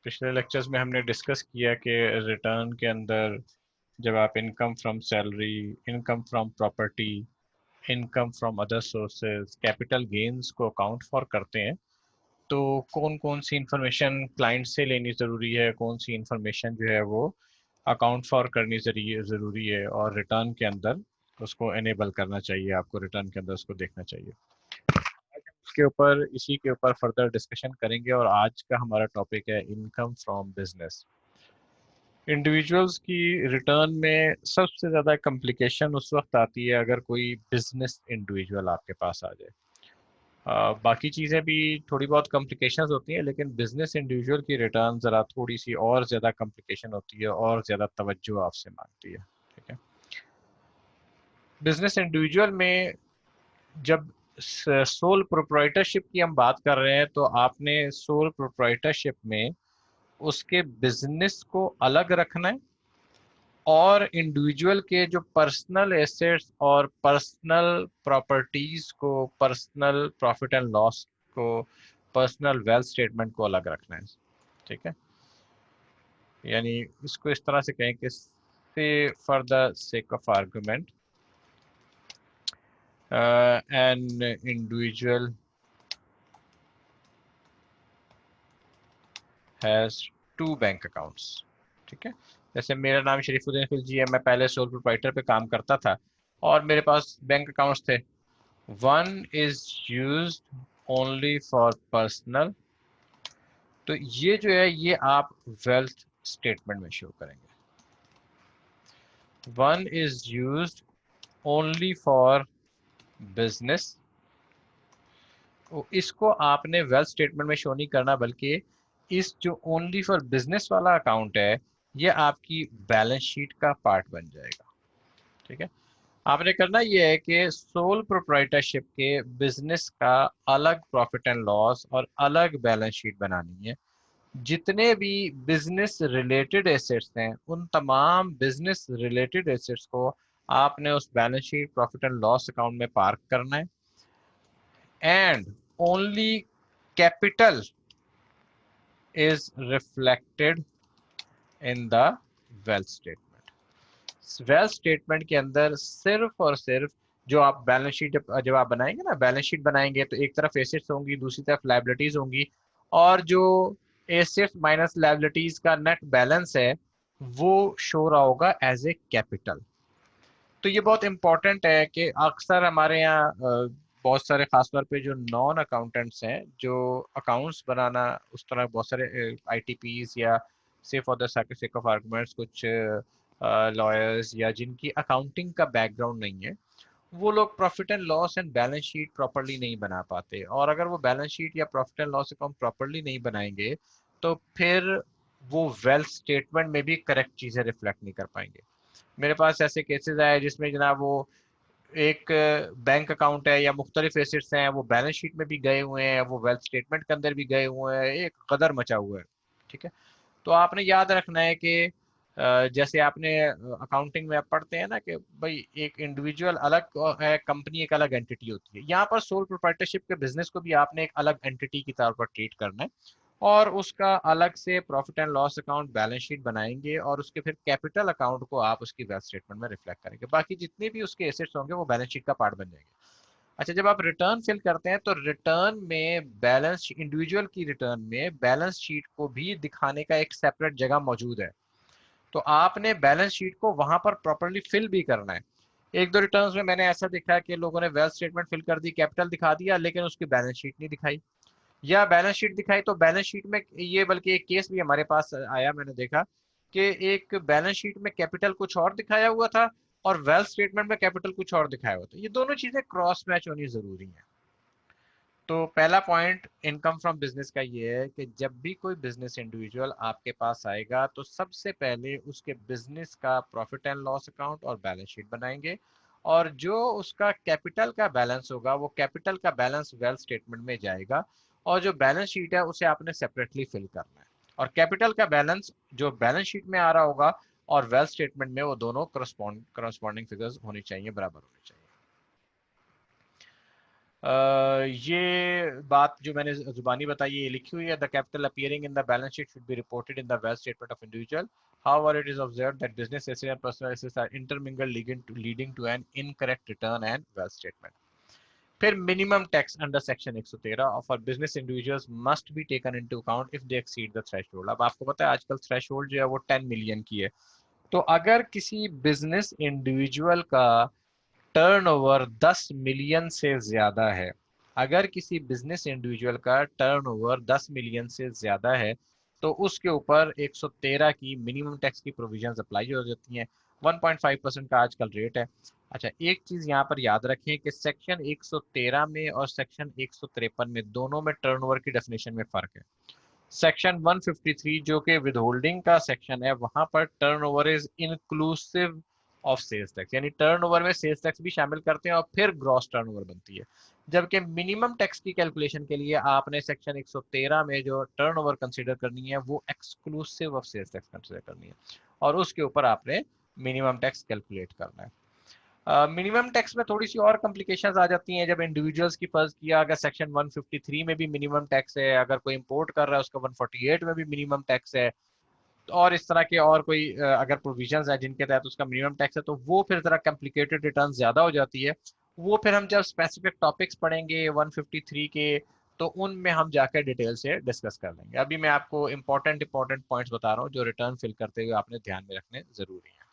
पिछले लेक्चर्स में हमने डिस्कस किया कि रिटर्न के अंदर जब आप income from salary, income from property, income from other sources, capital gains को अकाउंट फॉर करते हैं तो कौन कौन सी इंफॉर्मेशन क्लाइंट से लेनी ज़रूरी है, कौन सी इंफॉर्मेशन जो है वो अकाउंट फॉर करनी ज़रूरी है और रिटर्न के अंदर उसको एनेबल करना चाहिए, आपको रिटर्न के अंदर उसको देखना चाहिए। इसके ऊपर इसी के ऊपर फर्दर डिस्कशन करेंगे और आज का हमारा टॉपिक है इनकम फ्रॉम बिजनेस। इंडिविजुअल्स की रिटर्न में सबसे ज़्यादा कॉम्प्लिकेशन उस वक्त आती है अगर कोई बिजनेस इंडिविजुअल आपके पास आ जाए। बाकी चीज़ें भी थोड़ी बहुत कॉम्प्लिकेशंस होती हैं, लेकिन बिजनेस इंडिविजुअल की रिटर्न ज़रा थोड़ी सी और ज़्यादा कॉम्प्लिकेशन होती है और ज़्यादा तवज्जो आपसे मांगती है। ठीक है, बिजनेस इंडिविजुअल में जब सोल प्रोप्राइटरशिप की हम बात कर रहे हैं तो आपने सोल प्रोप्राइटरशिप में उसके बिजनेस को अलग रखना है और इंडिविजुअल के जो पर्सनल एसेट्स और पर्सनल प्रॉपर्टीज को, पर्सनल प्रॉफिट एंड लॉस को, पर्सनल वेल्थ स्टेटमेंट को अलग रखना है। ठीक है, यानी इसको इस तरह से कहें कि से for the sake of argument an individual has two bank accounts. ठीक है, जैसे मेरा नाम शरीफुद्दीन खिलजी है, मैं पहले सोल प्रोप्राइटर पे काम करता था और मेरे पास बैंक अकाउंट्स थे। One is used only for personal, तो ये जो है ये आप वेल्थ स्टेटमेंट में शो करेंगे। One is used only for business, इसको आपने वेल्थ स्टेटमेंट में शो नहीं करना, बल्कि इस जो ओनली फॉर बिजनेस वाला अकाउंट है ये आपकी बैलेंस शीट का पार्ट बन जाएगा। ठीक है, आपने करना ये है कि सोल प्रोप्राइटरशिप के बिजनेस का अलग प्रॉफिट एंड लॉस और अलग बैलेंस शीट बनानी है। जितने भी बिजनेस रिलेटेड एसेट्स हैं उन तमाम बिजनेस रिलेटेड एसेट्स को आपने उस balance sheet profit and loss account में पार्क करना है and only capital is reflected in the wealth statement। Wealth statement के अंदर सिर्फ और सिर्फ जो आप बैलेंस शीट जब आप बनाएंगे ना, बैलेंस शीट बनाएंगे तो एक तरफ एसेट्स होंगी, दूसरी तरफ लायबिलिटीज होंगी और जो एसेट्स माइनस लायबिलिटीज का नेट बैलेंस है वो शो रहा होगा एज ए कैपिटल। तो ये बहुत इंपॉर्टेंट है कि अक्सर हमारे यहाँ बहुत सारे, खासतौर पे जो नॉन अकाउंटेंट्स हैं जो अकाउंट्स बनाना उस तरह, बहुत सारे आईटीपीज या से for the sake of arguments कुछ लॉयर्स या जिनकी अकाउंटिंग का बैकग्राउंड नहीं है, वो लोग profit and loss and balance sheet properly नहीं बना पाते। और अगर वो बैलेंस शीट या profit and loss account properly नहीं बनाएंगे तो फिर वो वेल्थ स्टेटमेंट में भी करेक्ट चीज़ें रिफ्लेक्ट नहीं कर पाएंगे। मेरे पास ऐसे केसेस आए जिसमें जनाब वो एक बैंक अकाउंट है या मुख्तलिफ एसेट्स हैं, वो बैलेंस शीट में भी गए हुए हैं, वो वेल्थ स्टेटमेंट के अंदर भी गए हुए हैं, एक कदर मचा हुआ है। ठीक है, तो आपने याद रखना है कि जैसे आपने अकाउंटिंग में आप पढ़ते हैं ना कि भाई एक इंडिविजुअल अलग है, कंपनी एक अलग एंटिटी होती है। यहाँ पर सोल प्रोप्राइटरशिप के बिजनेस को भी आपने एक अलग एंटिटी की तौर पर ट्रीट करना है और उसका अलग से profit and loss account, balance sheet बनाएंगे और उसके फिर कैपिटल अकाउंट को आप उसकी वेल्थ स्टेटमेंट में रिफ्लेक्ट करेंगे। बाकी जितने भी उसके एसेट्स होंगे वो बैलेंस शीट का पार्ट बन जाएंगे। अच्छा, जब आप रिटर्न फिल करते हैं तो रिटर्न में बैलेंस, इंडिविजुअल की रिटर्न में बैलेंस शीट को भी दिखाने का एक सेपरेट जगह मौजूद है, तो आपने बैलेंस शीट को वहां पर प्रॉपरली फिल भी करना है। एक दो रिटर्न्स में मैंने ऐसा देखा है कि लोगों ने वेल्थ स्टेटमेंट फिल कर दी, कैपिटल दिखा दिया, लेकिन उसकी बैलेंस शीट नहीं दिखाई, या बैलेंस शीट दिखाई तो बैलेंस शीट में ये, बल्कि एक केस भी हमारे पास आया, मैंने देखा कि एक बैलेंस शीट में कैपिटल कुछ और दिखाया हुआ था और वेल्थ स्टेटमेंट में कैपिटल कुछ और दिखाया हुआ था। ये दोनों चीजें क्रॉस मैच होनी जरूरी है। तो पहला पॉइंट इनकम फ्रॉम बिजनेस का ये है कि जब भी कोई बिजनेस इंडिविजुअल आपके पास आएगा तो सबसे पहले उसके बिजनेस का प्रॉफिट एंड लॉस अकाउंट और बैलेंस शीट बनाएंगे और जो उसका कैपिटल का बैलेंस होगा वो कैपिटल का बैलेंस वेल्थ स्टेटमेंट में जाएगा और जो बैलेंस शीट है उसे आपने सेपरेटली फिल करना है। और कैपिटल का बैलेंस जो बैलेंस शीट में आ रहा होगा और वेल्थ स्टेटमेंट में, वो दोनों करस्पॉन्डिंग फिगर्स होनी चाहिए, बराबर होनी चाहिए। ये बात जो मैंने जुबानी बताई है ये लिखी हुई है। The capital appearing in the balance sheet should be reported in the wealth statement of individual. However, it is observed that business assets and personal assets are intermingled, leading to an incorrect return and wealth statement. फिर minimum tax under section 113 for business individuals must be taken into account if they exceed the threshold. अब आपको पता है आजकल threshold जो है वो 10 million की है। तो अगर किसी बिजनेस इंडिविजुअल का टर्नओवर 10 मिलियन से ज्यादा है, अगर किसी बिजनेस इंडिविजुअल का टर्नओवर 10 मिलियन से ज्यादा है तो उसके ऊपर 113 की मिनिमम टैक्स की प्रोविजंस अप्लाई हो जाती हैं। 1.5% का आजकल रेट है। अच्छा, एक चीज यहाँ पर याद रखें कि सेक्शन 113 में और सेक्शन 153 में दोनों में टर्नओवर की डेफिनेशन में फर्क है। सेक्शन 153 जो कि विदहोल्डिंग का सेक्शन है, वहां पर turnover is inclusive of sales tax, यानी टर्नओवर में सेल्स टैक्स भी शामिल करते हैं और फिर ग्रॉस टर्नओवर बनती है। जबकि मिनिमम टैक्स की कैलकुलेशन के लिए आपने सेक्शन 113 में जो टर्नओवर कंसीडर करनी है वो exclusive of sales tax consider करनी है और उसके ऊपर आपने मिनिमम टैक्स कैलकुलेट करना है। मिनिमम टैक्स में थोड़ी सी और कॉम्प्लिकेशंस आ जाती हैं जब इंडिविजुअल्स की फर्ज किया, अगर सेक्शन 153 में भी मिनिमम टैक्स है, अगर कोई इंपोर्ट कर रहा है उसका 148 में भी मिनिमम टैक्स है, और इस तरह के और कोई अगर प्रोविजंस है जिनके तहत उसका मिनिमम टैक्स है, तो वो फिर जरा कॉम्प्लिकेटेड रिटर्न ज्यादा हो जाती है। वो फिर हम जब स्पेसिफिक टॉपिक्स पढ़ेंगे 153 के, तो उनमें हम जाकर डिटेल से डिस्कस कर लेंगे। अभी मैं आपको इंपॉर्टेंट पॉइंट्स बता रहा हूँ जो रिटर्न फिल करते हुए आपने ध्यान में रखने जरूरी है।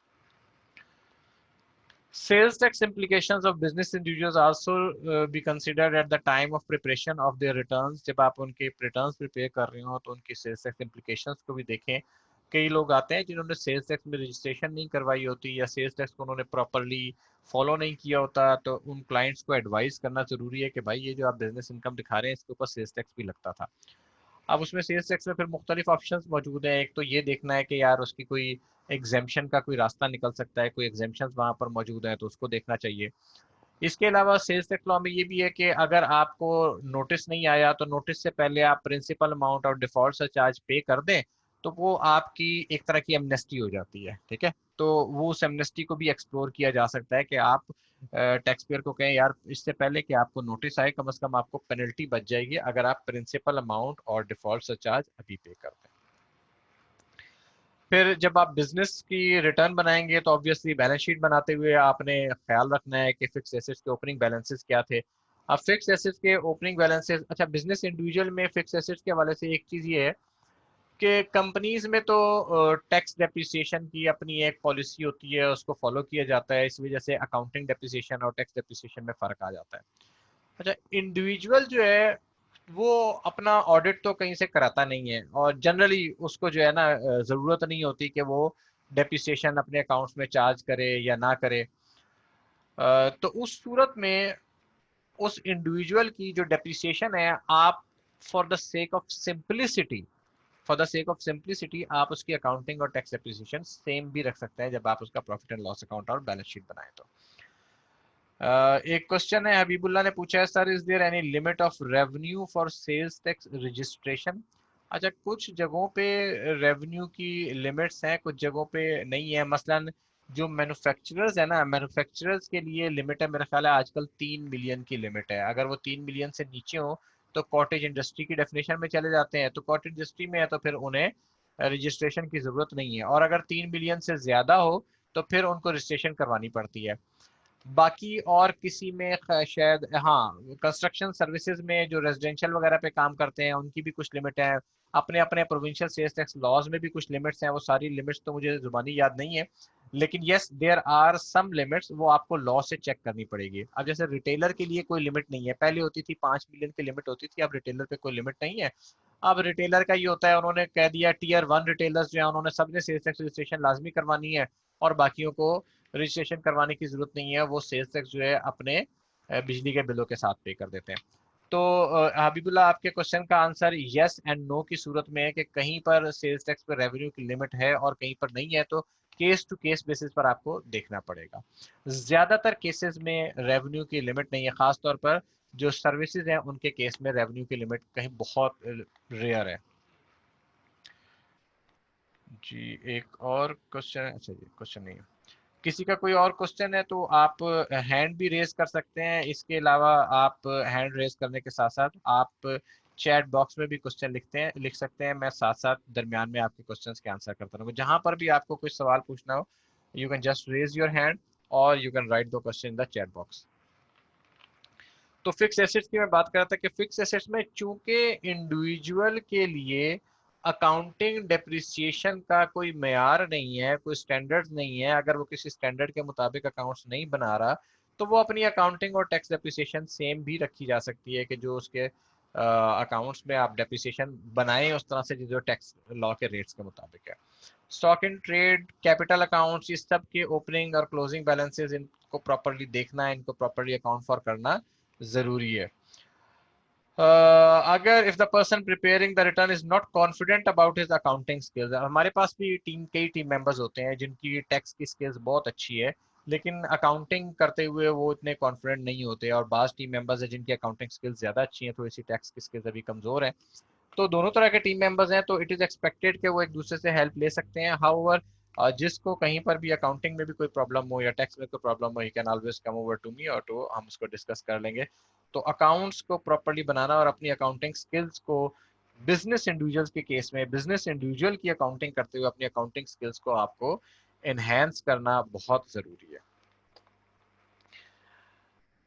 Sales tax implications of business individuals also be considered at the time of preparation of their returns। जब आप उनके returns prepare कर रहे हो तो उनकी sales tax implications को भी देखें। कई लोग आते हैं जिन्होंने sales tax में registration नहीं करवाई होती या sales tax को उन्होंने properly follow नहीं किया होता, तो उन clients को advise करना जरूरी है कि भाई ये जो आप business income दिखा रहे हैं इसके ऊपर sales tax भी लगता था। अब उसमें सेल्स टैक्स में फिर मुख्तलिफ ऑप्शंस मौजूद हैं। एक तो ये देखना है कि यार उसकी कोई एग्जेम्पशन का कोई रास्ता निकल सकता है, कोई एग्जेम्पशन वहां पर मौजूद है तो उसको देखना चाहिए। इसके अलावा सेल्स टैक्स लॉ में ये भी है कि अगर आपको नोटिस नहीं आया तो नोटिस से पहले आप प्रिंसिपल अमाउंट और डिफॉल्ट सरचार्ज पे कर दें तो वो आपकी एक तरह की एमनेस्टी हो जाती है। ठीक है, तो वो उस एमनेस्टी को भी एक्सप्लोर किया जा सकता है कि आप टैक्स पेयर को कहें यार इससे पहले कि आपको नोटिस आए कम से कम आपको पेनल्टी बच जाएगी अगर आप प्रिंसिपल अमाउंट और डिफॉल्ट सरचार्ज अभी पे कर दें। फिर जब आप बिजनेस की रिटर्न बनाएंगे तो ऑब्वियसली बैलेंस शीट बनाते हुए आपने ख्याल रखना है कि फिक्स एसेट्स के ओपनिंग बैलेंसेस क्या थे। अब फिक्स एसेट्स के ओपनिंग बैलेंसेस, अच्छा बिजनेस इंडिविजुअल में फिक्स एसेट्स के हवाले से एक चीज ये है कि कंपनीज में तो टैक्स डेप्रिसिएशन की अपनी एक पॉलिसी होती है, उसको फॉलो किया जाता है, इस वजह से अकाउंटिंग डेप्रिसिएशन और टैक्स डेप्रिसिएशन में फर्क आ जाता है। अच्छा, इंडिविजुअल जो है वो अपना ऑडिट तो कहीं से कराता नहीं है और जनरली उसको जो है ना जरूरत नहीं होती कि वो डेप्रिसिएशन अपने अकाउंट्स में चार्ज करे या ना करे। तो उस सूरत में उस इंडिविजुअल की जो डेप्रिसिएशन है आप for the sake of simplicity आप उसकी अकाउंटिंग और टैक्स डेप्रिसिएशन सेम भी रख सकते हैं जब आप उसका प्रॉफिट एंड लॉस अकाउंट और बैलेंस शीट बनाएं तो। एक क्वेश्चन है, हबीबुल्ला ने पूछा है sir is there any limit of revenue for sales tax registration. अच्छा, कुछ जगहों पे रेवेन्यू की लिमिट्स हैं, कुछ जगहों पे नहीं है। मसलन जो मैन्युफैक्चरर्स है ना, मैन्युफैक्चरर्स के लिए लिमिट है, मेरा ख्याल है आजकल 3 मिलियन की लिमिट है। अगर वो 3 मिलियन से नीचे हो तो कॉटेज इंडस्ट्री की डेफिनेशन में चले जाते हैं, तो कॉटेज इंडस्ट्री में है तो फिर उन्हें रजिस्ट्रेशन की जरूरत नहीं है, और अगर 3 मिलियन से ज्यादा हो तो फिर उनको रजिस्ट्रेशन करवानी पड़ती है। बाकी और किसी में शायद, हाँ, कंस्ट्रक्शन सर्विसेज में जो रेजिडेंशियल वगैरह पे काम करते हैं उनकी भी कुछ लिमिट है। अपने अपने प्रोविंशियल सेल्स टैक्स लॉज में भी कुछ लिमिट्स हैं, वो सारी लिमिट्स तो मुझे जुबानी याद नहीं है, लेकिन yes there are some limits, वो आपको लॉ से चेक करनी पड़ेगी। अब जैसे रिटेलर के लिए कोई लिमिट नहीं है, पहले होती थी 5 मिलियन की लिमिट होती थी, अब रिटेलर पे कोई लिमिट नहीं है। अब रिटेलर का ये होता है, उन्होंने कह दिया टीयर 1 रिटेलर्स जो है उन्होंने सबने सेल्स टैक्स रजिस्ट्रेशन लाजमी करवानी है और बाकियों को रजिस्ट्रेशन करवाने की जरूरत नहीं है, वो सेल्स टैक्स जो है अपने बिजली के बिलों के साथ पे कर देते हैं। तो हबीबुल्ला आपके क्वेश्चन का आंसर यस एंड नो की सूरत में है कि कहीं पर सेल्स टैक्स पर रेवेन्यू की लिमिट है और कहीं पर नहीं है, तो केस टू केस बेसिस पर आपको देखना पड़ेगा। ज्यादातर केसेस में रेवेन्यू की लिमिट नहीं है, खासतौर पर जो सर्विसेज हैं उनके केस में रेवेन्यू की लिमिट कहीं बहुत रेयर है। जी, एक और क्वेश्चन है, अच्छा जी क्वेश्चन नहीं है। किसी का कोई और क्वेश्चन है तो आप हैंड भी रेज कर सकते हैं। इसके अलावा आप हैंड रेज करने के साथ साथ आप चैट बॉक्स में भी क्वेश्चन लिख सकते हैं। मैं साथ साथ दरमियान में आपके क्वेश्चंस के आंसर करता रहूँगा। जहां पर भी आपको कोई सवाल पूछना हो, you can just raise your hand और you can write the question in the chat box. तो फिक्स एसेट्स की मैं बात कर रहा था कि फिक्स एसेट्स में चूंकि इंडिविजुअल के लिए अकाउंटिंग डेप्रिसिएशन का कोई मेयार नहीं है, कोई स्टैंडर्ड नहीं है, अगर वो किसी स्टैंडर्ड के मुताबिक अकाउंट्स नहीं बना रहा तो वो अपनी अकाउंटिंग और टैक्स डेप्रिसिएशन सेम भी रखी जा सकती है कि जो उसके अकाउंट्स में आप डेप्रिसिएशन बनाएं उस तरह से जो टैक्स लॉ के रेट्स के मुताबिक है। Stock in trade, capital accounts, इस सब के ओपनिंग और क्लोजिंग बैलेंसेस, इनको प्रॉपरली देखना है, इनको प्रॉपरली अकाउंट फॉर करना जरूरी है। अगर if the person preparing the return is not confident about his accounting skills, हमारे पास भी कई टीम मेंबर्स होते हैं जिनकी टैक्स की स्किल्स बहुत अच्छी है लेकिन अकाउंटिंग करते हुए वो इतने कॉन्फिडेंट नहीं होते, और बाज टीम मेंबर्स हैं जिनकी अकाउंटिंग स्किल्स ज्यादा अच्छी हैं, थोड़ी सी टैक्स की स्किल्स अभी कमजोर है। तो दोनों तरह के टीम मेंबर्स हैं तो इट इज एक्सपेक्टेड कि वो एक दूसरे से हेल्प ले सकते हैं। हाउएवर जिसको कहीं पर भी अकाउंटिंग में भी कोई प्रॉब्लम हो या टैक्स में कोई प्रॉब्लम हो, he can always come over to me, और तो हम उसको डिस्कस कर लेंगे। तो अकाउंट्स को प्रॉपरली बनाना और अपनी अकाउंटिंग स्किल्स को, बिजनेस इंडिविजुअल्स के केस में बिजनेस इंडिविजुअल की अकाउंटिंग करते हुए अपनी अकाउंटिंग स्किल्स को आपको एनहेंस करना बहुत जरूरी है।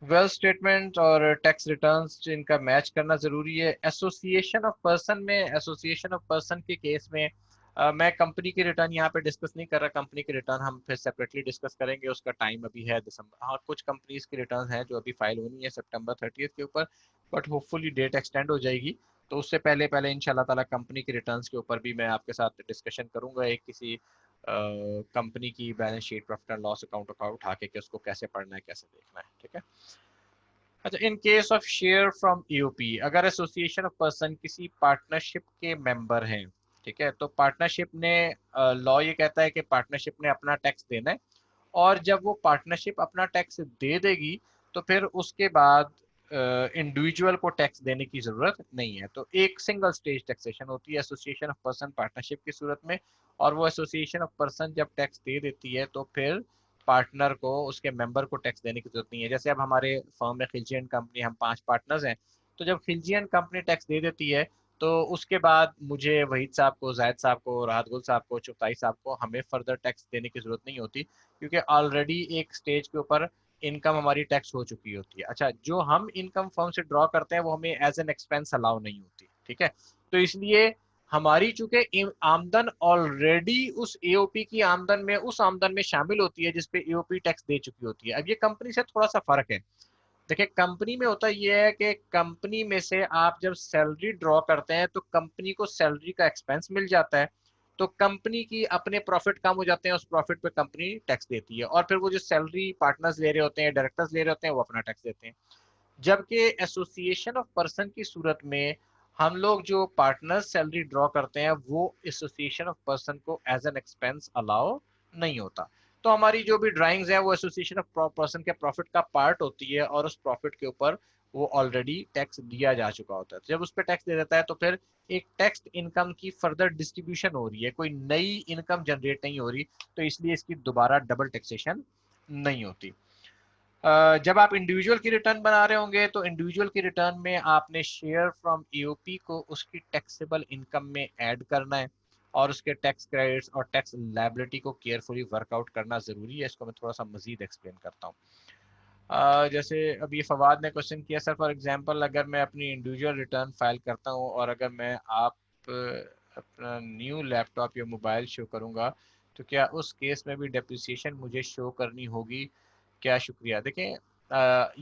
वेल्थ स्टेटमेंट और टैक्स रिटर्न्स इनका मैच करना जरूरी है। एसोसिएशन ऑफ पर्सन में, एसोसिएशन ऑफ पर्सन के केस में मैं कंपनी के रिटर्न यहाँ पे डिस्कस नहीं कर रहा, कंपनी के रिटर्न हम फिर सेपरेटली डिस्कस करेंगे, उसका टाइम अभी है दिसंबर। हाँ, कुछ कंपनीज के रिटर्न हैं जो अभी फाइल होनी है सितंबर 30 के ऊपर, बट होपफुली डेट एक्सटेंड हो जाएगी। तो उससे पहले पहले इंशाल्लाह ताला कंपनी के रिटर्न्स के ऊपर भी मैं आपके साथ डिस्कशन करूंगा, एक किसी कंपनी की balance sheet, profit and loss account उठा के उसको कैसे पढ़ना है, कैसे देखना है, ठीक है। अच्छा, इन case of share from EOP, अगर एसोसिएशन ऑफ पर्सन किसी पार्टनरशिप के मेंबर हैं, ठीक है, तो पार्टनरशिप ने, लॉ ये कहता है कि पार्टनरशिप ने अपना टैक्स देना है, और जब वो पार्टनरशिप अपना टैक्स दे देगी तो फिर उसके बाद इंडिविजुअल को टैक्स देने की जरूरत नहीं है। तो एक सिंगल स्टेज टैक्सेशन होती है एसोसिएशन ऑफ पर्सन पार्टनरशिप की सूरत में, और वो एसोसिएशन ऑफ पर्सन जब टैक्स दे देती है तो फिर पार्टनर को, उसके मेंबर को टैक्स देने की जरूरत नहीं है। जैसे अब हमारे फर्म में खिलजियन कंपनी, हम 5 पार्टनर्स हैं, तो जब खिलजियन कंपनी टैक्स दे देती है तो उसके बाद मुझे वहीद साहब को, जायद साहब को, राहत गुल साहब को, चुगताई साहब को हमें फर्दर टैक्स देने की जरूरत नहीं होती, क्योंकि ऑलरेडी एक स्टेज के ऊपर इनकम हमारी टैक्स हो चुकी होती है। अच्छा, जो हम इनकम फर्म से ड्रॉ करते हैं वो हमें एज एन एक्सपेंस अलाउ नहीं होती, ठीक है। तो इसलिए हमारी चूंकि आमदन ऑलरेडी उस एओपी की आमदन में, उस आमदन में शामिल होती है जिसपे एओपी टैक्स दे चुकी होती है। अब ये कंपनी से थोड़ा सा फर्क है। देखिए, कंपनी में होता ये है कि कंपनी में से आप जब सैलरी ड्रॉ करते हैं तो कंपनी को सैलरी का एक्सपेंस मिल जाता है, तो कंपनी की अपने प्रॉफिट कम हो जाते हैं, उस प्रॉफिट पे कंपनी टैक्स देती है, और फिर वो जो सैलरी पार्टनर्स ले रहे होते हैं, डायरेक्टर्स ले रहे होते हैं, वो अपना टैक्स देते हैं। जबकि एसोसिएशन ऑफ पर्सन की सूरत में हम लोग जो पार्टनर्स सैलरी ड्रॉ करते हैं वो एसोसिएशन ऑफ पर्सन को एज एन एक्सपेंस अलाउ नहीं होता। तो हमारी जो भी ड्राइंग्स है वो एसोसिएशन ऑफ पर्सन के प्रॉफिट का पार्ट होती है, और उस प्रॉफिट के ऊपर वो ऑलरेडी टैक्स दिया जा चुका होता है। तो जब उस पर टैक्स दे देता है तो फिर एक टैक्स इनकम की फर्दर डिस्ट्रीब्यूशन हो रही है, कोई नई इनकम जनरेट नहीं हो रही, तो इसलिए इसकी दोबारा डबल टैक्सेशन नहीं होती। जब आप इंडिविजुअल की रिटर्न बना रहे होंगे तो इंडिविजुअल की रिटर्न में आपने शेयर फ्रॉम ईओपी को उसकी टैक्सेबल इनकम में ऐड करना है, और उसके टैक्स क्रेडिट्स और टैक्स लायबिलिटी को केयरफुली वर्कआउट करना जरूरी है। इसको मैं थोड़ा सा मजीद एक्सप्लेन करता हूँ। जैसे अभी फवाद ने क्वेश्चन किया, सर फॉर एग्जांपल अगर मैं अपनी इंडिविजुअल रिटर्न फाइल करता हूँ और अगर मैं अपना न्यू लैपटॉप या मोबाइल शो करूँगा तो क्या उस केस में भी डेप्रिसिएशन मुझे शो करनी होगी क्या? शुक्रिया। देखें,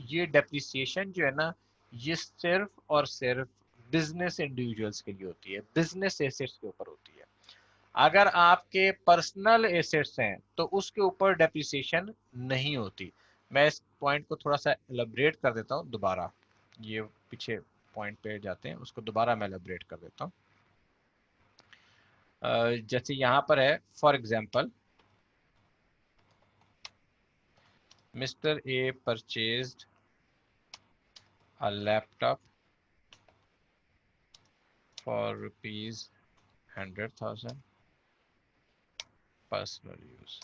ये डेप्रिसिएशन जो है ना, ये सिर्फ और सिर्फ बिजनेस इंडिविजुअल्स के लिए होती है, बिजनेस एसेट्स के ऊपर होती है। अगर आपके पर्सनल एसेट्स हैं तो उसके ऊपर डेप्रिसिएशन नहीं होती। मैं इस पॉइंट को थोड़ा सा एलैबोरेट कर देता हूँ दोबारा, ये पीछे पॉइंट पे जाते हैं, उसको दोबारा मैं एलैबोरेट कर देता हूँ। जैसे यहाँ पर है, for example, mister A purchased a laptop for rupees 100,000 personal use.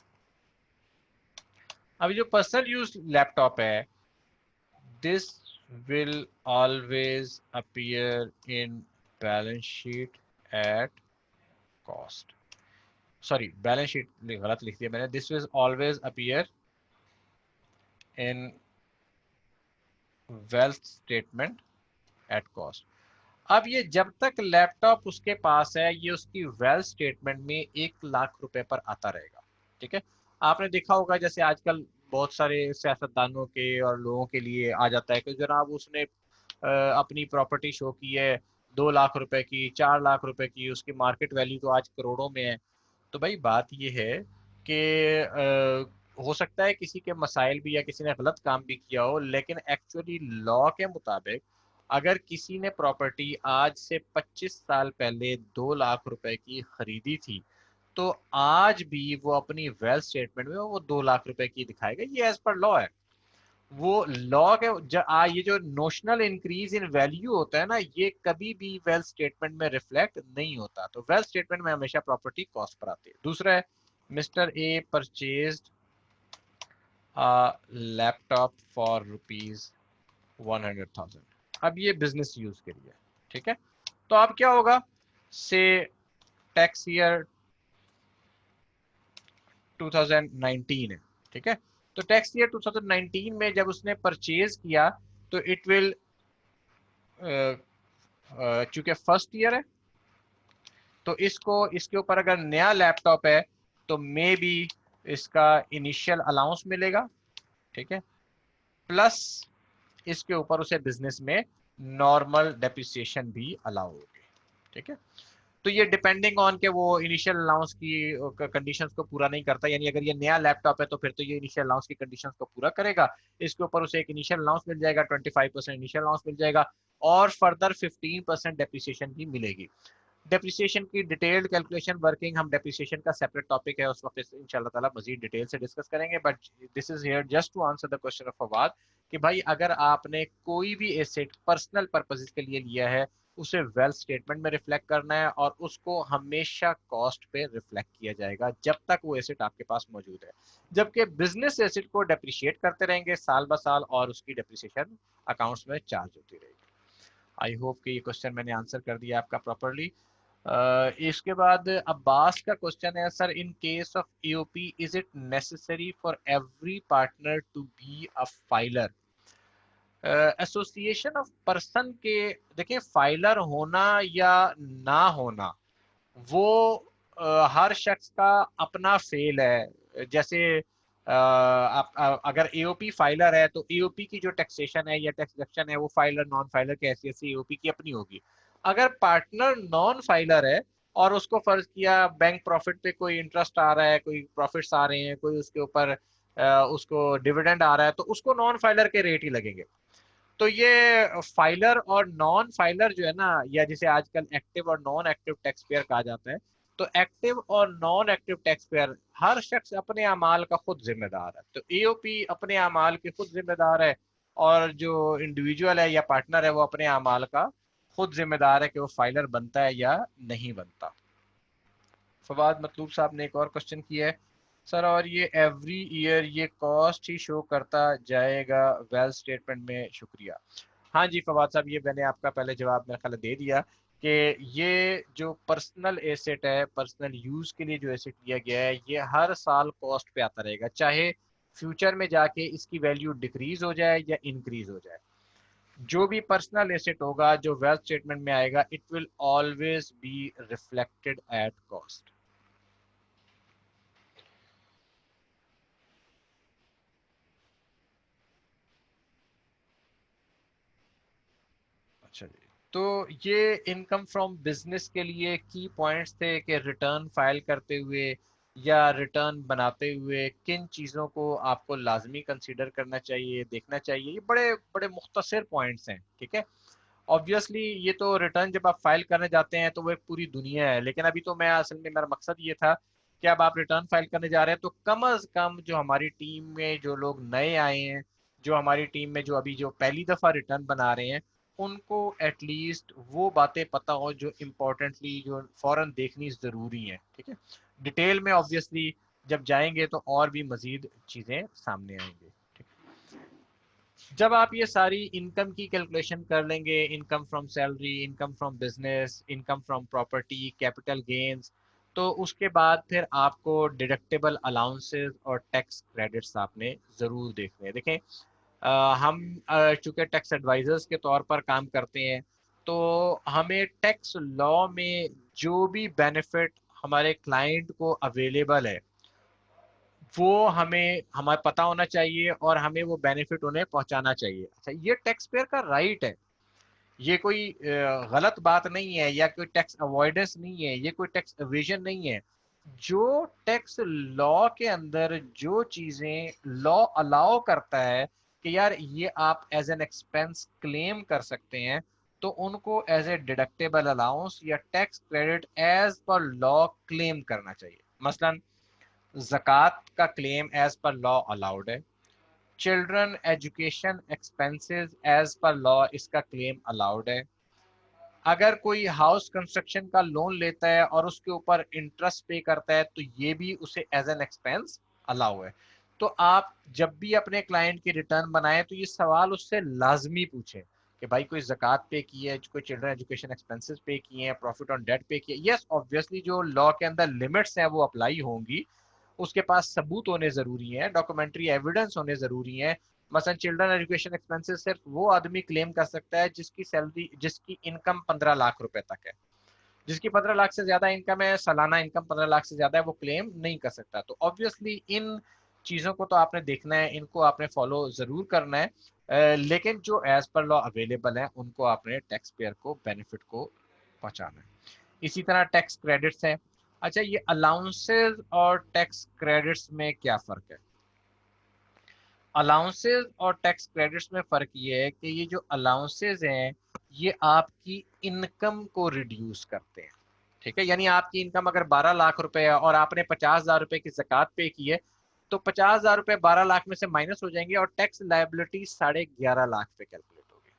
अभी जो पर्सनल यूज लैपटॉप है, this will always appear in balance sheet at cost, sorry balance sheet गलत लिख दिया मैंने, this will always appear in wealth statement at cost. अब ये जब तक लैपटॉप उसके पास है, ये उसकी वेल्थ स्टेटमेंट में 1 लाख रुपए पर आता रहेगा। ठीक है, आपने देखा होगा जैसे आजकल बहुत सारे सियासतदानों के और लोगों के लिए आ जाता है कि जनाब उसने अपनी प्रॉपर्टी शो की है 2 लाख रुपए की, 4 लाख रुपए की, उसकी मार्केट वैल्यू तो आज करोड़ों में है। तो भाई बात ये है कि हो सकता है किसी के मसाइल भी या किसी ने गलत काम भी किया हो, लेकिन एक्चुअली लॉ के मुताबिक अगर किसी ने प्रॉपर्टी आज से 25 साल पहले 2 लाख रुपए की खरीदी थी, तो आज भी वो अपनी वेल्थ स्टेटमेंट में वो 2 लाख रुपए की दिखाएगा। ये एज पर लॉ है। वो लॉ के ये जो नोशनल इंक्रीज इन वैल्यू होता है ना, ये कभी भी वेल्थ स्टेटमेंट में रिफ्लेक्ट नहीं होता। तो वेल्थ स्टेटमेंट में हमेशा प्रॉपर्टी कॉस्ट पर आती है। दूसरा है, mister A purchased laptop for ₹100,000। अब ये बिजनेस यूज के लिए, ठीक है। तो अब क्या होगा, से टैक्स ईयर 2019 है, ठीक है। तो टैक्स ईयर 2019 में जब उसने परचेज किया, तो इट विल, चूंकि फर्स्ट ईयर है, तो इसको इसके ऊपर अगर नया लैपटॉप है तो मे बी इसका इनिशियल अलाउंस मिलेगा, ठीक है, प्लस इसके ऊपर उसे बिजनेस में नॉर्मल डेप्रिसिएशन भी अलाउ होगी, ठीक है। तो ये डिपेंडिंग ऑन के वो इनिशियल अलाउंस की कंडीशंस को पूरा नहीं करता, यानी अगर ये नया लैपटॉप है तो फिर तो ये इनिशियल अलाउंस की कंडीशंस को पूरा करेगा। इसके ऊपर उसे एक इनिशियल अलाउंस मिल जाएगा, 25% इनिशियल अलाउंस मिल जाएगा, और फर्दर 15% डेप्रिसिएशन भी मिलेगी। डेप्रिसिएशन की डिटेल्ड कैलकुलेशन वर्किंग, हम डेप्रिसिएशन का सेपरेट टॉपिक है, उस वक्त इंशाल्लाह ताला मजीद डिटेल से डिस्कस करेंगे। But this is here just to answer the question of Fawad कि भाई अगर आपने कोई भी एसेट पर्सनल पर्पसेस के लिए लिया है, उसे वेल्थ स्टेटमेंट में रिफ्लेक्ट करना है, और उसको हमेशा कॉस्ट पे रिफ्लेक्ट किया जाएगा जब तक वो एसेट आपके पास मौजूद है। जबकि बिजनेस एसेट को डेप्रिशिएट करते रहेंगे साल ब साल, और उसकी डेप्रिसिएशन अकाउंट्स में चार्ज होती रहेगी। आई होप कि ये क्वेश्चन मैंने आंसर कर दिया आपका प्रॉपरली। इसके बाद अब्बास का क्वेश्चन है, sir in case of AOP is it necessary for every partner to be a filer? Association of person के, देखिए फाइलर होना या ना होना वो हर शख्स का अपना फेल है। जैसे अगर एओपी फाइलर है तो एओपी की जो टैक्सेशन है या टैक्स डिडक्शन है वो फाइलर नॉन फाइलर के हैसियत से एओपी की अपनी होगी। अगर पार्टनर नॉन फाइलर है और उसको फर्ज किया बैंक प्रॉफिट पे कोई इंटरेस्ट आ रहा है, कोई प्रॉफिट्स आ रहे हैं, कोई उसके ऊपर उसको डिविडेंड आ रहा है, तो उसको नॉन फाइलर के रेट ही लगेंगे। तो ये फाइलर और नॉन फाइलर जो है ना, या जिसे आजकल एक्टिव और नॉन एक्टिव टैक्स पेयर कहा जाता है, तो एक्टिव और नॉन एक्टिव टैक्स पेयर हर शख्स अपने अमाल का खुद जिम्मेदार है। तो एओपी अपने अमाल के खुद जिम्मेदार है, और जो इंडिविजुअल है या पार्टनर है वो अपने अमाल का खुद जिम्मेदार है कि वो फाइलर बनता है या नहीं बनता। फवाद मतलूब साहब ने एक और क्वेश्चन किया है, सर और ये एवरी ईयर ये कॉस्ट ही शो करता जाएगा वेल्थ स्टेटमेंट में? शुक्रिया। हाँ जी फवाद साहब, ये मैंने आपका पहले जवाब मेरा ख्याल दे दिया कि ये जो पर्सनल एसेट है, पर्सनल यूज के लिए जो एसेट लिया गया है, ये हर साल कॉस्ट पे आता रहेगा, चाहे फ्यूचर में जाके इसकी वैल्यू डिक्रीज हो जाए या इंक्रीज हो जाए। जो भी पर्सनल एसेट होगा जो वेल्थ स्टेटमेंट में आएगा, it will always be reflected at cost. अच्छा जी, तो ये इनकम फ्रॉम बिजनेस के लिए की पॉइंट्स थे कि रिटर्न फाइल करते हुए या रिटर्न बनाते हुए किन चीज़ों को आपको लाजमी कंसीडर करना चाहिए, देखना चाहिए। ये बड़े बड़े मुख्तसर पॉइंट्स हैं, ठीक है। ऑब्वियसली ये तो रिटर्न जब आप फाइल करने जाते हैं तो वो एक पूरी दुनिया है, लेकिन अभी तो मैं असल में मेरा मकसद ये था कि अब आप रिटर्न फाइल करने जा रहे हैं तो कम अज कम जो हमारी टीम में जो लोग नए आए हैं, जो हमारी टीम में जो अभी जो पहली दफ़ा रिटर्न बना रहे हैं, उनको एटलीस्ट वो बातें पता हो जो इम्पोर्टेंटली जो फौरन देखनी ज़रूरी है, ठीक है। डिटेल में ऑब्वियसली जब जाएंगे तो और भी मजीद चीजें सामने आएंगी। जब आप ये सारी इनकम की कैलकुलेशन कर लेंगे, income from salary, income from business, income from property, capital gains, तो उसके बाद फिर आपको डिडक्टेबल अलाउंसेस और टैक्स क्रेडिट्स आपने ज़रूर देखने हैं। देखें, हम चूंकि टैक्स एडवाइजर्स के तौर पर काम करते हैं, तो हमें टैक्स लॉ में जो भी बेनिफिट हमारे क्लाइंट को अवेलेबल है वो हमें हमारा पता होना चाहिए और हमें वो बेनिफिट उन्हें पहुंचाना चाहिए। अच्छा, ये टैक्स पेयर का राइट है, ये कोई गलत बात नहीं है या कोई टैक्स अवॉइडेंस नहीं है, ये कोई टैक्स एवेजन नहीं है। जो टैक्स लॉ के अंदर जो चीजें लॉ अलाउ करता है कि यार ये आप एज एन एक्सपेंस क्लेम कर सकते हैं, तो उनको एज ए डिडक्टेबल अलाउंस या tax credit as per law claim करना चाहिए। मसलन ज़कात का claim as per law allowed है, children education expenses as per law इसका क्लेम अलाउड है। अगर कोई हाउस कंस्ट्रक्शन का लोन लेता है और उसके ऊपर इंटरेस्ट पे करता है तो ये भी उसे एज एन एक्सपेंस अलाउ है। तो आप जब भी अपने क्लाइंट की रिटर्न बनाएं तो ये सवाल उससे लाजमी पूछें कि भाई कोई ज़कात पे की है, कोई चिल्ड्रन एजुकेशन एक्सपेंसेस पे किए हैं, प्रॉफिट ऑन डेट पे किए। यस, ऑब्वियसली जो लॉ के अंदर लिमिट्स हैं वो अप्लाई होंगी, उसके पास सबूत होने ज़रूरी हैं, डॉक्यूमेंट्री एविडेंस होने ज़रूरी हैं। मसलन चिल्ड्रन एजुकेशन एक्सपेंसेस सिर्फ वो आदमी क्लेम कर सकता है जिसकी सैलरी, जिसकी इनकम 15 लाख रुपए तक है। जिसकी 15 लाख से ज्यादा इनकम है, सालाना इनकम 15 लाख से ज्यादा है, वो क्लेम नहीं कर सकता। तो ऑब्वियसली इन चीजों को तो आपने देखना है, इनको आपने फॉलो जरूर करना है, लेकिन जो एज पर लॉ अवेलेबल है उनको आपने टैक्स पेयर को बेनिफिट को पहुंचाना है। इसी तरह टैक्स क्रेडिट्स है। अच्छा, ये अलाउंसेस और टैक्स क्रेडिट्स में क्या फर्क है? अलाउंसेस और टैक्स क्रेडिट्स में फ़र्क ये है कि ये जो अलाउंसेस हैं ये आपकी इनकम को रिड्यूस करते हैं। ठीक है, यानी आपकी इनकम अगर 12 लाख रुपए है और आपने 50,000 रुपए की ज़कात पे की है, तो 50,000 रुपए 12 लाख में से माइनस हो जाएंगे और टैक्स लायबिलिटी 11.5 लाख पे कैलकुलेट होगी।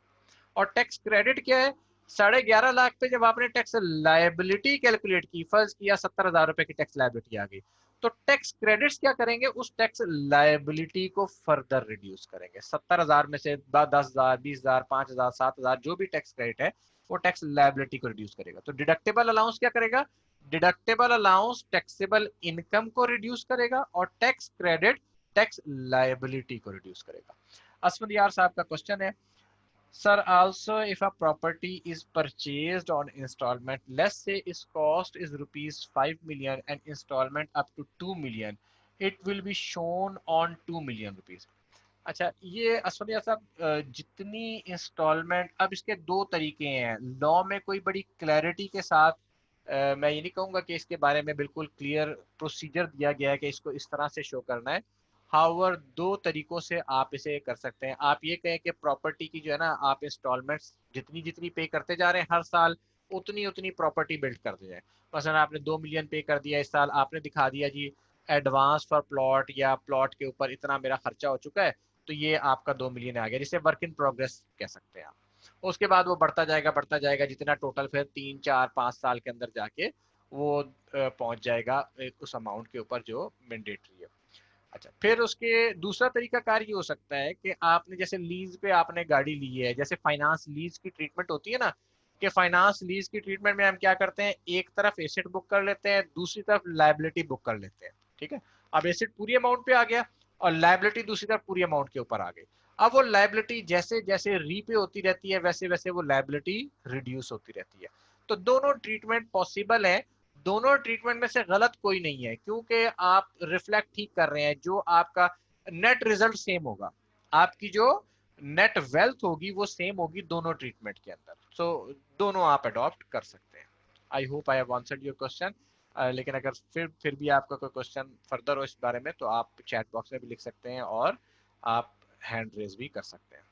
और टैक्स क्रेडिट क्या है? 11.5 लाख पे जब आपने टैक्स लायबिलिटी कैलकुलेट की, फर्ज किया 70,000 रुपए की टैक्स लायबिलिटी आ गई, तो टैक्स क्रेडिट्स क्या करेंगे? उस टैक्स लायबिलिटी को फर्दर रिड्यूस करेंगे। 70,000 में से 10,000, 20,000, 5,000, 7,000 जो भी टैक्स क्रेडिट है वो टैक्स लायबिलिटी को रिड्यूस करेगा। तो डिडक्टेबल अलाउंस क्या करेगा? डिडक्टेबल अलाउंस टैक्सेबल इनकम को रिड्यूस करेगा और टैक्स क्रेडिट टैक्स लायबिलिटी को रिड्यूस करेगा। असफर यार साहब का क्वेश्चन है, sir, also if a property is purchased on installment, let's say its cost is rupees 5 million and installment up to 2 million, it will be shown on 2 million rupees. अच्छा, ये असफलिया साहब, जितनी इंस्टॉलमेंट, अब इसके दो तरीके हैं लॉ में, कोई बड़ी क्लैरिटी के साथ मैं ये नहीं कहूँगा कि इसके बारे में बिल्कुल क्लियर प्रोसीजर दिया गया है कि इसको इस तरह से शो करना है। हाउएवर दो तरीकों से आप इसे कर सकते हैं। आप ये कहें कि प्रॉपर्टी की जो है ना, आप इंस्टॉलमेंट्स जितनी जितनी पे करते जा रहे हैं हर साल, उतनी उतनी प्रॉपर्टी बिल्ड करते जाए। मसलन आपने 2 मिलियन पे कर दिया इस साल, आपने दिखा दिया जी एडवांस फॉर प्लॉट या प्लॉट के ऊपर इतना मेरा खर्चा हो चुका है, तो ये आपका 2 मिलियन आ गया, जिसे वर्क इन प्रोग्रेस कह सकते हैं आप। उसके बाद वो बढ़ता जाएगा जितना टोटल फिर 3 4 5 साल के अंदर जाके वो पहुंच जाएगा उस अमाउंट के ऊपर जो मैंडेटरी है। अच्छा, फिर उसके दूसरा तरीका कार ये हो सकता है कि आपने जैसे लीज पे आपने गाड़ी ली है, जैसे फाइनेंस लीज की ट्रीटमेंट होती है ना, कि फाइनेंस लीज की ट्रीटमेंट में हम क्या करते हैं, एक तरफ एसेट बुक कर लेते हैं, दूसरी तरफ लायबिलिटी बुक कर लेते हैं। ठीक है, अब एसेट पूरी अमाउंट पे आ गया और लायबिलिटी दूसरी तरफ पूरी अमाउंट के ऊपर आ गई। अब वो लायबिलिटी जैसे जैसे रीपे होती रहती है वैसे वैसे वो लायबिलिटी रिड्यूस होती रहती है। तो दोनों ट्रीटमेंट पॉसिबल है, दोनों ट्रीटमेंट में से गलत कोई नहीं है, क्योंकि आप रिफ्लेक्ट ठीक कर रहे हैं, जो आपका नेट रिजल्ट सेम होगा, आपकी जो नेट वेल्थ होगी वो सेम होगी दोनों ट्रीटमेंट के अंदर। सो दोनों आप अडॉप्ट कर सकते हैं। I hope I have answered your question. लेकिन अगर फिर भी आपका कोई क्वेश्चन फर्दर हो इस बारे में तो आप चैट बॉक्स में भी लिख सकते हैं और आप हैंड रेज भी कर सकते हैं।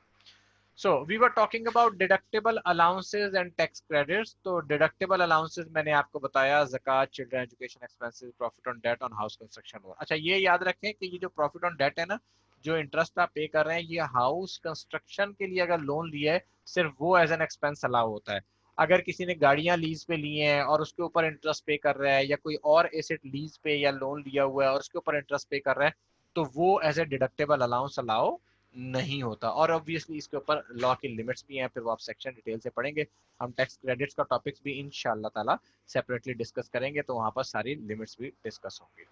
So we were talking about deductible allowances and tax credits. तो deductible allowances मैंने आपको बताया, ज़कात, children education expenses, profit on debt on house construction loan. अच्छा, ये याद रखें कि ये जो प्रॉफिट ऑन डेट है ना, जो इंटरेस्ट आप पे कर रहे हैं, ये हाउस कंस्ट्रक्शन के लिए अगर लोन लिया है सिर्फ वो एज एन एक्सपेंस अलाउ होता है। अगर किसी ने गाड़ियां लीज पे ली हैं और उसके ऊपर इंटरेस्ट पे कर रहा है, या कोई और एसेट लीज पे या लोन लिया हुआ है और उसके ऊपर इंटरेस्ट पे कर रहा है, तो वो as a deductible allowance allow नहीं होता। और ऑब्वियसली इसके ऊपर लॉ की लिमिट्स भी हैं, फिर वो आप सेक्शन डिटेल से पढ़ेंगे। हम टैक्स क्रेडिट्स का टॉपिक्स भी इंशाल्लाह ताला सेपरेटली डिस्कस करेंगे, तो वहां पर सारी लिमिट्स भी डिस्कस होंगी।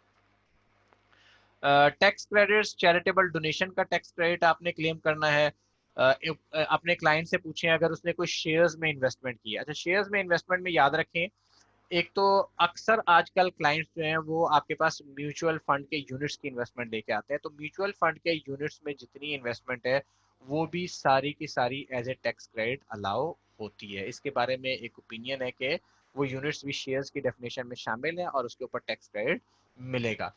टैक्स क्रेडिट्स, चैरिटेबल डोनेशन का टैक्स क्रेडिट आपने क्लेम करना है। अपने क्लाइंट से पूछें अगर उसने कोई शेयर्स में इन्वेस्टमेंट किया। अच्छा, शेयर्स में इन्वेस्टमेंट में याद रखें, एक तो अक्सर आजकल क्लाइंट्स जो हैं वो आपके पास म्यूचुअल फंड के यूनिट्स की इन्वेस्टमेंट लेके आते हैं, तो म्यूचुअल फंड के यूनिट्स में जितनी इन्वेस्टमेंट है वो भी सारी की सारी as a tax credit allow होती है। इसके बारे में एक ओपिनियन है कि वो यूनिट्स भी शेयर्स की डेफिनेशन में शामिल हैं और उसके ऊपर टैक्स क्रेडिट मिलेगा।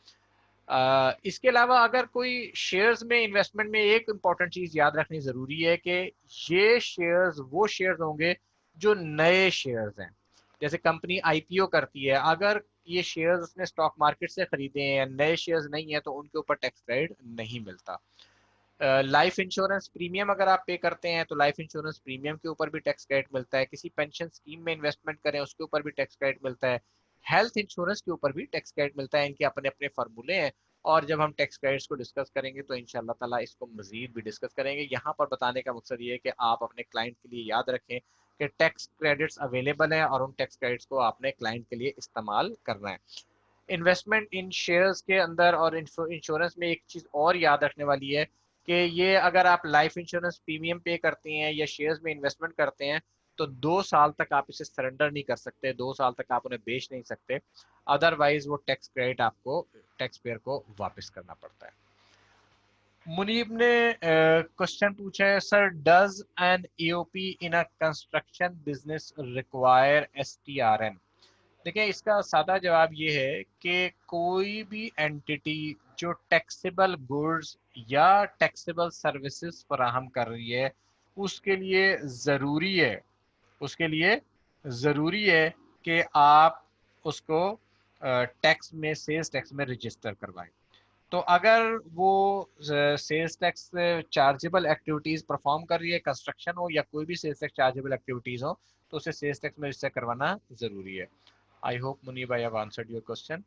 इसके अलावा अगर कोई शेयर्स में इन्वेस्टमेंट में एक इम्पॉर्टेंट चीज याद रखनी जरूरी है कि ये शेयर्स वो शेयर्स होंगे जो नए शेयर्स हैं। जैसे कंपनी आईपीओ करती है, अगर ये शेयर्स उसने स्टॉक मार्केट से खरीदे हैं, नए शेयर्स नहीं है, तो उनके ऊपर टैक्स क्रेडिट नहीं मिलता। लाइफ इंश्योरेंस प्रीमियम अगर आप पे करते हैं तो लाइफ इंश्योरेंस प्रीमियम के ऊपर भी टैक्स क्रेडिट मिलता है। किसी पेंशन स्कीम में इन्वेस्टमेंट करें उसके ऊपर भी टैक्स क्रेडिट मिलता है। हेल्थ इंश्योरेंस के ऊपर भी टैक्स क्रेडिट मिलता है। इनके अपने अपने फार्मूले हैं, और जब हम टैक्स क्रेडिट्स को डिस्कस करेंगे तो इंशाल्लाह ताला इसको मजीद भी डिस्कस करेंगे। यहाँ पर बताने का मकसद ये है कि आप अपने क्लाइंट के लिए याद रखें कि टैक्स क्रेडिट्स अवेलेबल हैं और उन टैक्स क्रेडिट्स को आपने क्लाइंट के लिए इस्तेमाल करना है। इन्वेस्टमेंट इन शेयर्स के अंदर और इंश्योरेंस में एक चीज और याद रखने वाली है कि ये अगर आप लाइफ इंश्योरेंस प्रीमियम पे करते हैं या शेयर्स में इन्वेस्टमेंट करते हैं तो 2 साल तक आप इसे सरेंडर नहीं कर सकते, 2 साल तक आप उन्हें बेच नहीं सकते, अदरवाइज वो टैक्स क्रेडिट आपको टैक्स पेयर को वापस करना पड़ता है। मुनीब ने क्वेश्चन पूछा है, sir does an AOP in a construction business require STRN? देखिए, इसका सादा जवाब ये है कि कोई भी एंटिटी जो टैक्सेबल गुड्स या टैक्सेबल सर्विसेज फराहम कर रही है उसके लिए ज़रूरी है उसके लिए ज़रूरी है कि आप उसको टैक्स में, सेल्स टैक्स में रजिस्टर करवाएं। तो अगर वो sales tax chargeable activities perform कर रही है, कंस्ट्रक्शन हो या कोई भी सेल्स टैक्स चार्जेबल एक्टिविटीज़ हो, तो उसे सेल्स टैक्स में रजिस्टर करवाना ज़रूरी है। I hope Munib I have answered your question.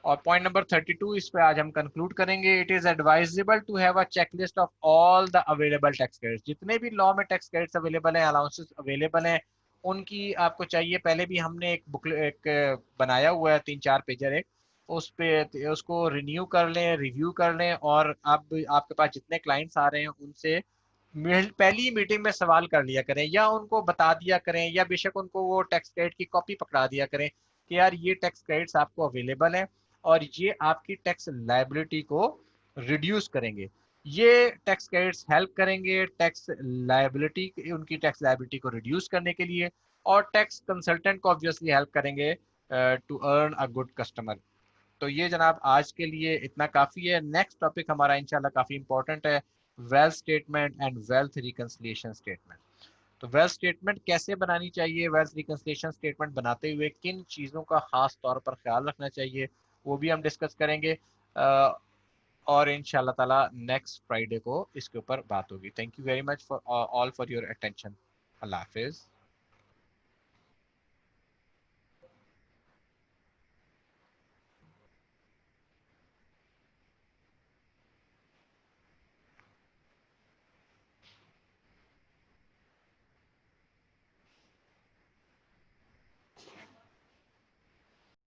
और पॉइंट नंबर 32 इस पे आज हम कंक्लूड करेंगे। It is advisable to have a checklist of all the available tax credits. जितने भी लॉ में टैक्स क्रेडिट्स अवेलेबल हैं, अलाउंसेस अवेलेबल हैं, उनकी आपको चाहिए। पहले भी हमने एक बुक एक बनाया हुआ है 3-4 पेजर एक, उस पे उसको रिन्यू कर लें, रिव्यू कर लें, और अब आपके पास जितने क्लाइंट्स आ रहे हैं उनसे पहली मीटिंग में सवाल कर लिया करें, या उनको बता दिया करें, या बेशक उनको वो टैक्स क्रेडिट की कॉपी पकड़ा दिया करें कि यार ये टैक्स क्रेडिट्स आपको अवेलेबल है और ये आपकी टैक्स लायबिलिटी को रिड्यूस करेंगे। ये टैक्स क्रेडिट्स हेल्प करेंगे टैक्स लायबिलिटी, उनकी टैक्स लायबिलिटी को रिड्यूस करने के लिए, और टैक्स कंसल्टेंट को ऑब्वियसली हेल्प करेंगे to earn a good customer. तो ये जनाब आज के लिए इतना काफ़ी है। नेक्स्ट टॉपिक हमारा इंशाल्लाह काफ़ी इंपॉर्टेंट है, wealth statement and wealth reconciliation statement. तो वेल्थ स्टेटमेंट कैसे बनानी चाहिए, वेल्थ रिकंसिलिएशन स्टेटमेंट बनाते हुए किन चीज़ों का खास तौर पर ख्याल रखना चाहिए, वो भी हम डिस्कस करेंगे। और इंशाल्लाह ताला नेक्स्ट फ्राइडे को इसके ऊपर बात होगी। Thank you very much for all for your attention. अल्लाह हाफिज़।